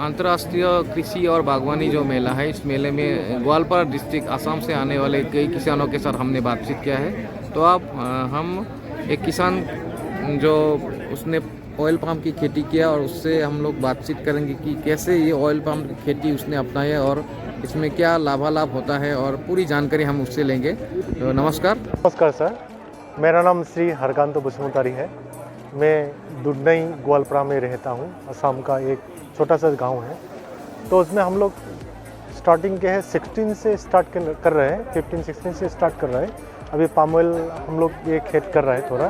अंतर्राष्ट्रीय कृषि और बागवानी जो मेला है, इस मेले में ग्वालपारा डिस्ट्रिक्ट असम से आने वाले कई किसानों के साथ हमने बातचीत किया है। तो आप हम एक किसान जो उसने ऑयल पाम की खेती किया और उससे हम लोग बातचीत करेंगे कि कैसे ये ऑयल पाम की खेती उसने अपनाई है और इसमें क्या लाभालाभ होता है और पूरी जानकारी हम उससे लेंगे। तो नमस्कार सर, मेरा नाम श्री हरकांत बसुमतारी है। मैं दुधनई ग्वालपारा में रहता हूँ। असम का एक छोटा सा गांव है। तो उसमें हम लोग स्टार्टिंग के हैं 16 से स्टार्ट कर रहे हैं, 15-16 से स्टार्ट कर रहे हैं। अभी पाम ऑयल हम लोग ये खेत कर रहे हैं थोड़ा।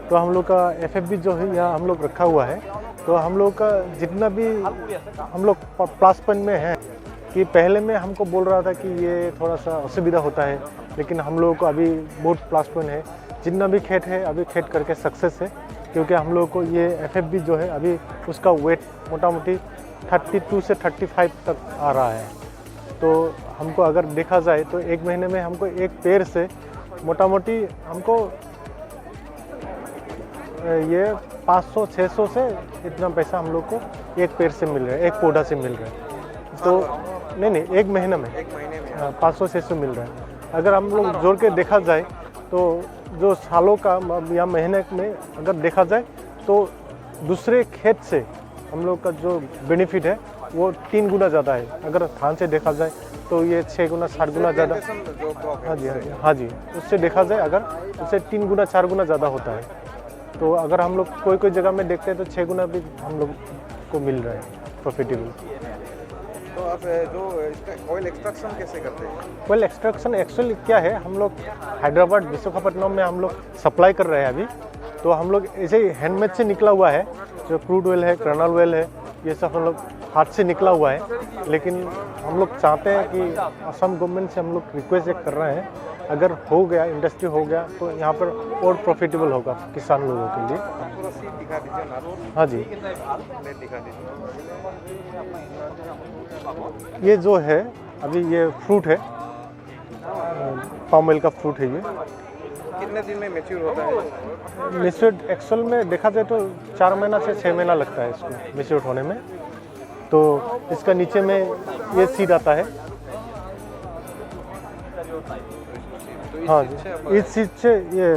तो हम लोग का FFB जो है यहाँ हम लोग रखा हुआ है। तो हम लोग का जितना भी हम लोग प्लस पॉइंट में है कि पहले में हमको बोल रहा था कि ये थोड़ा सा असुविधा होता है, लेकिन हम लोगों को अभी बहुत प्लस पॉइंट है। जितना भी खेत है अभी खेत करके सक्सेस है, क्योंकि हम लोग को ये FFB जो है अभी उसका वेट मोटा मोटी 32 से 35 तक आ रहा है। तो हमको अगर देखा जाए तो एक महीने में हमको एक पेड़ से मोटा मोटी हमको ये 500-600 से इतना पैसा हम लोग को एक पेड़ से मिल रहा है, एक पौधा से मिल रहा है। तो नहीं एक महीने में 500-600 मिल रहा है। अगर हम लोग जोड़ के देखा जाए तो जो सालों का या महीने में अगर देखा जाए तो दूसरे खेत से हम लोग का जो बेनिफिट है वो 3 गुना ज़्यादा है। अगर धान से देखा जाए तो ये 6 गुना 7 गुना ज़्यादा। हाँ जी, उससे देखा जाए अगर उससे 3 गुना 4 गुना ज़्यादा होता है। तो अगर हम लोग कोई जगह में देखते हैं तो 6 गुना भी हम लोग को मिल रहा है प्रॉफिटेबल। तो आप जो इसका ऑयल एक्सट्रैक्शन कैसे करते हैं? ऑयल एक्सट्रैक्शन एक्चुअली क्या है, हम लोग हैदराबाद विशाखापट्टनम में हम लोग सप्लाई कर रहे हैं अभी। तो हम लोग ऐसे ही हैंडमेड से निकला हुआ है, जो क्रूड ऑयल है, कर्नल ऑयल है, ये सब हम लोग हाथ से निकला हुआ है। लेकिन हम लोग चाहते हैं कि असम गवर्नमेंट से हम लोग रिक्वेस्ट कर रहे हैं, अगर हो गया, इंडस्ट्री हो गया तो यहाँ पर और प्रॉफिटेबल होगा किसान लोगों के लिए। पूरा सीन दिखा दीजिए ना। हाँ जी, प्लेट दिखा दीजिए। ये जो है अभी ये फ्रूट है, पाम ऑयल का फ्रूट है। ये कितने दिन में मैच्योर होता है? मैच्योर एक्चुअल में देखा जाए तो 4 महीना से 6 महीना लगता है इसको मैच्योर होने में। तो इसका नीचे में ये सीड आता है। हाँ जी, इस चीज़ से ये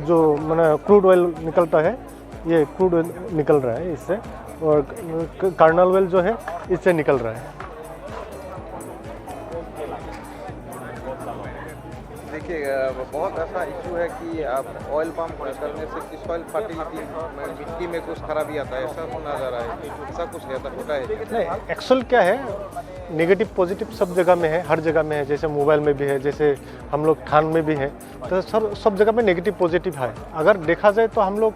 जो मैंने क्रूड ऑयल निकलता है, ये क्रूड ऑयल निकल रहा है इससे, और कर्नल ऑयल जो है इससे निकल रहा है। देखिए, बहुत ऐसा इशू है कि आप ऑयल पाम करने से कि सॉइल फर्टिलिटी मिट्टी में कुछ खराबी आता है, ऐसा सुना जा रहा है। ऐसा कुछ रहता होता है? नहीं, एक्चुअल क्या है, नेगेटिव पॉजिटिव सब जगह में है, हर जगह में है। जैसे मोबाइल में भी है, जैसे हम लोग थान में भी है। तो सब जगह में नेगेटिव पॉजिटिव है। अगर देखा जाए तो हम लोग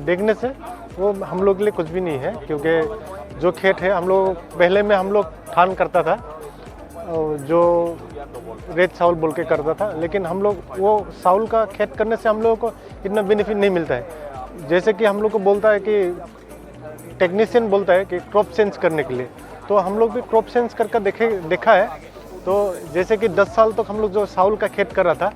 देखने से वो हम लोग के लिए कुछ भी नहीं है, क्योंकि जो खेत है हम लोग पहले में हम लोग थान करता था, जो रेत चावल बोल के करता था। लेकिन हम लोग वो चावल का खेत करने से हम लोगों को इतना बेनिफिट नहीं मिलता है। जैसे कि हम लोग को बोलता है कि टेक्नीशियन बोलता है कि क्रॉप चेंज करने के लिए, तो हम लोग भी क्रॉप चेंज करके देखा है। तो जैसे कि 10 साल तक हम लोग जो चावल का खेत कर रहा था,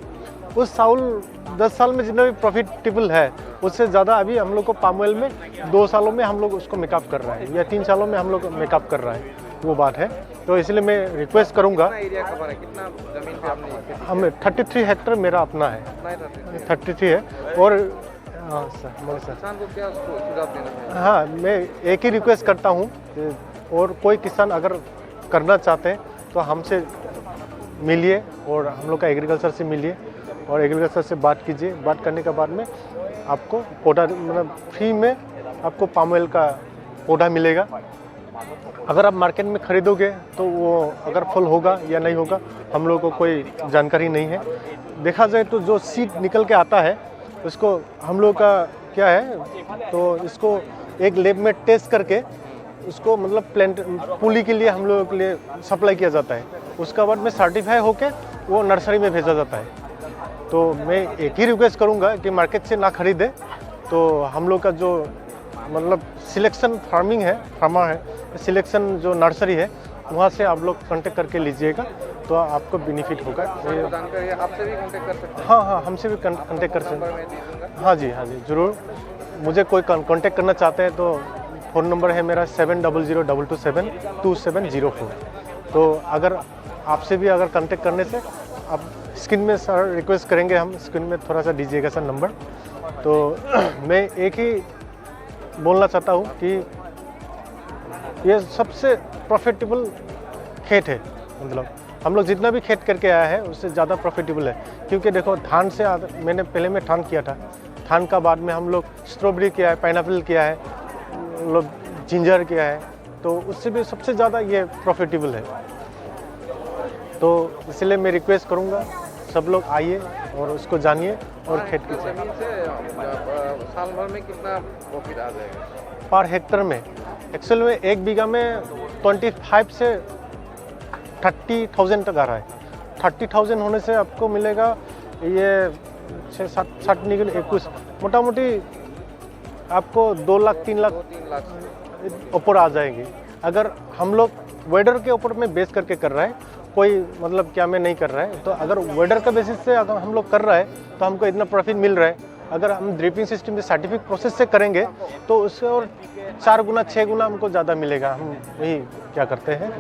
उस चावल 10 साल में जितना भी प्रॉफिटेबल है उससे ज़्यादा अभी हम लोग को पाम ऑयल में 2 सालों में हम लोग उसको मेकअप कर रहा है, या 3 सालों में हम लोग मेकअप कर रहा है, वो बात है। तो इसलिए मैं रिक्वेस्ट करूँगा। एरिया कवर है, कितना जमीन पे आपने? हमें 33 हेक्टर मेरा अपना है, 33 है। और हाँ सर, बोले सर। किसान को क्या सुझाव देना चाहिए? हाँ, मैं एक ही रिक्वेस्ट करता हूँ, और कोई किसान अगर करना चाहते हैं तो हमसे मिलिए और हम लोग का एग्रीकल्चर से मिलिए और एग्रीकल्चर से बात कीजिए। बात करने के बाद में आपको पौधा मतलब फ्री में आपको पाम ऑयल का पौधा मिलेगा। अगर आप मार्केट में ख़रीदोगे तो वो अगर फल होगा या नहीं होगा हम लोग को कोई जानकारी नहीं है। देखा जाए तो जो सीड निकल के आता है उसको हम लोग का क्या है, तो इसको एक लैब में टेस्ट करके उसको मतलब प्लांट पुली के लिए हम लोगों के लिए सप्लाई किया जाता है। उसका बाद में सर्टिफाई होके वो नर्सरी में भेजा जाता है। तो मैं एक ही रिक्वेस्ट करूँगा कि मार्केट से ना खरीदे। तो हम लोग का जो मतलब सिलेक्शन फार्मिंग है, फार्मर है, सिलेक्शन जो नर्सरी है वहाँ से आप लोग कांटेक्ट करके लीजिएगा तो आपको बेनिफिट होगा। जानकारी आपसे भी कांटेक्ट कर सकते हैं? हाँ, हमसे भी कांटेक्ट कर सकते हैं। हाँ जी, ज़रूर। मुझे कोई कांटेक्ट करना चाहते हैं तो फ़ोन नंबर है मेरा 7002272704। तो अगर आपसे भी अगर कांटेक्ट करने से आप स्क्रीन में सर रिक्वेस्ट करेंगे, हम स्क्रीन में थोड़ा सा दीजिएगा सर नंबर। तो मैं एक ही बोलना चाहता हूँ कि ये सबसे प्रॉफिटेबल खेत है, मतलब हम लोग जितना भी खेत करके आया है उससे ज़्यादा प्रॉफिटेबल है। क्योंकि देखो धान से मैंने पहले में धान किया था, धान का बाद में हम लोग स्ट्रॉबेरी किया है, पाइनएप्पल किया है, लोग जिंजर किया है, तो उससे भी सबसे ज़्यादा ये प्रॉफिटेबल है। तो इसलिए मैं रिक्वेस्ट करूँगा सब लोग आइए और उसको जानिए और खेत की जमीन से साल भर में कितना प्रॉफिट आ जाएगा? पर हेक्टर में एक्चुअल में 1 बीघा में 25 से 30,000 तक आ रहा है। 30,000 होने से आपको मिलेगा ये 6-7 निकल 21 मोटा मोटी आपको 2 लाख 3 लाख ऊपर आ जाएंगे। अगर हम लोग वेदर के ऊपर में बेस करके कर रहा है, कोई मतलब क्या में नहीं कर रहा है, तो अगर वेदर का बेसिस से अगर हम लोग कर रहा है तो हमको इतना प्रॉफिट मिल रहा है। अगर हम ड्रिपिंग सिस्टम से साइंटिफिक प्रोसेस से करेंगे तो उससे और 4 गुना 6 गुना हमको ज़्यादा मिलेगा। हम वही क्या करते हैं।